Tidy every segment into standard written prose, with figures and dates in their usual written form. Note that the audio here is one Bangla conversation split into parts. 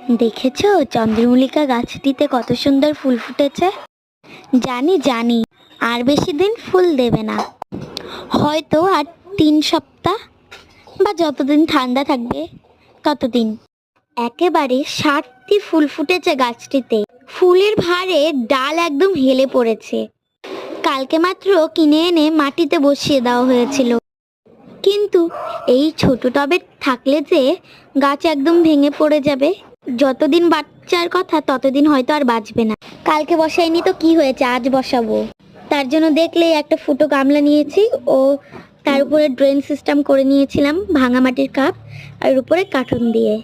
দেখেছো চন্দ্রমল্লিকা গাছটিতে কত সুন্দর ফুল ফুটেছে। জানি জানি আর বেশি দিন ফুল দেবে না, হয়তো আর 3 সপ্তাহ বা যতদিন ঠান্ডা থাকবে ততদিন। একেবারে 60টি ফুল ফুটেছে গাছটিতে। ফুলের ভারে ডাল একদম হেলে পড়েছে। কালকে মাত্র কিনে এনে মাটিতে বসিয়ে দেওয়া হয়েছিল, কিন্তু এই ছোট টবে থাকলে যে গাছ একদম ভেঙে পড়ে যাবে। যতদিন বাচ্চার কথা ততদিন হয়তো আর বাঁচবে না। কালকে বসাইনি তো কি হয়েছে, আজ বসাবো। তার জন্য দেখলেই একটা ফুটো গামলা নিয়েছি ও তার উপরে ড্রেন সিস্টেম করে নিয়েছিলাম ভাঙা মাটির কাপ আর উপরে কার্টুন দিয়ে।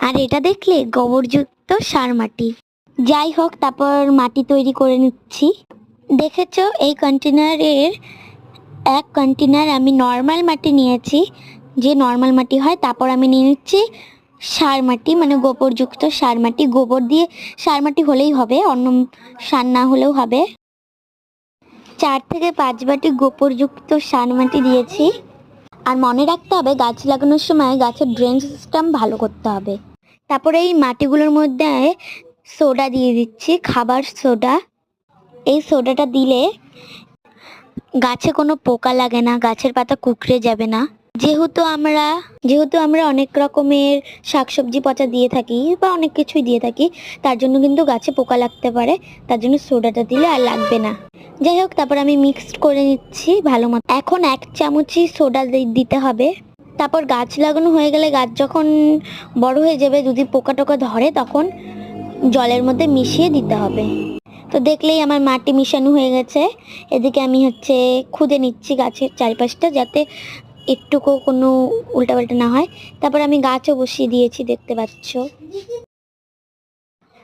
আর এটা দেখলে গোবরযুক্ত সার মাটি। যাই হোক, তারপর মাটি তৈরি করে নিচ্ছি। দেখেছো এই কন্টেনারের এক কন্টেনার আমি নর্মাল মাটি নিয়েছি, যে নর্মাল মাটি হয়। তারপর আমি নিয়ে নিচ্ছি সার মাটি, মানে গোবরযুক্ত সার মাটি। গোবর দিয়ে সার মাটি হলেই হবে, অন্য সার না হলেও হবে। 4 থেকে 5 বাটি গোবরযুক্ত সার মাটি দিয়েছি। আর মনে রাখতে হবে গাছ লাগানোর সময় গাছের ড্রেন সিস্টেম ভালো করতে হবে। তারপরে এই মাটিগুলোর মধ্যে সোডা দিয়ে দিচ্ছি, খাবার সোডা। এই সোডাটা দিলে গাছে কোনো পোকা লাগে না, গাছের পাতা কুঁকড়ে যাবে না। যেহেতু আমরা অনেক রকমের শাকসবজি পচা দিয়ে থাকি বা অনেক কিছুই দিয়ে থাকি, তার জন্য কিন্তু গাছে পোকা লাগতে পারে। তার জন্য সোডাটা দিলে আর লাগবে না। যাই হোক, তারপর আমি মিক্সড করে নিচ্ছি ভালো মতো। এখন 1 চামচই সোডা দিতে হবে। তারপর গাছ লাগানো হয়ে গেলে, গাছ যখন বড় হয়ে যাবে, যদি পোকা টোকা ধরে তখন জলের মধ্যে মিশিয়ে দিতে হবে। তো দেখলেই আমার মাটি মিশানো হয়ে গেছে। এদিকে আমি খুদে নিচ্ছি গাছের চারিপাশটা, যাতে একটুকু কোনো উল্টাপাল্টা না হয়। তারপর আমি গাছও বসিয়ে দিয়েছি, দেখতে পাচ্ছ।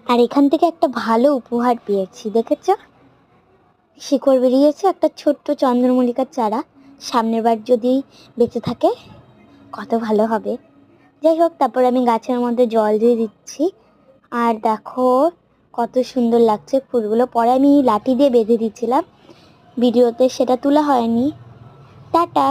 আর এখান থেকে একটা ভালো উপহার পেয়েছি, দেখেছ? শিকড় বেরিয়েছে একটা ছোট্ট চন্দ্রমল্লিকার চারা। সামনের বার যদি বেঁচে থাকে কত ভালো হবে। যাই হোক, তারপর আমি গাছের মধ্যে জল দিয়ে দিচ্ছি। আর দেখো কত সুন্দর লাগছে ফুলগুলো। পরে আমি লাঠি দিয়ে বেঁধে দিচ্ছিলাম, ভিডিওতে সেটা তোলা হয়নি। টাটা।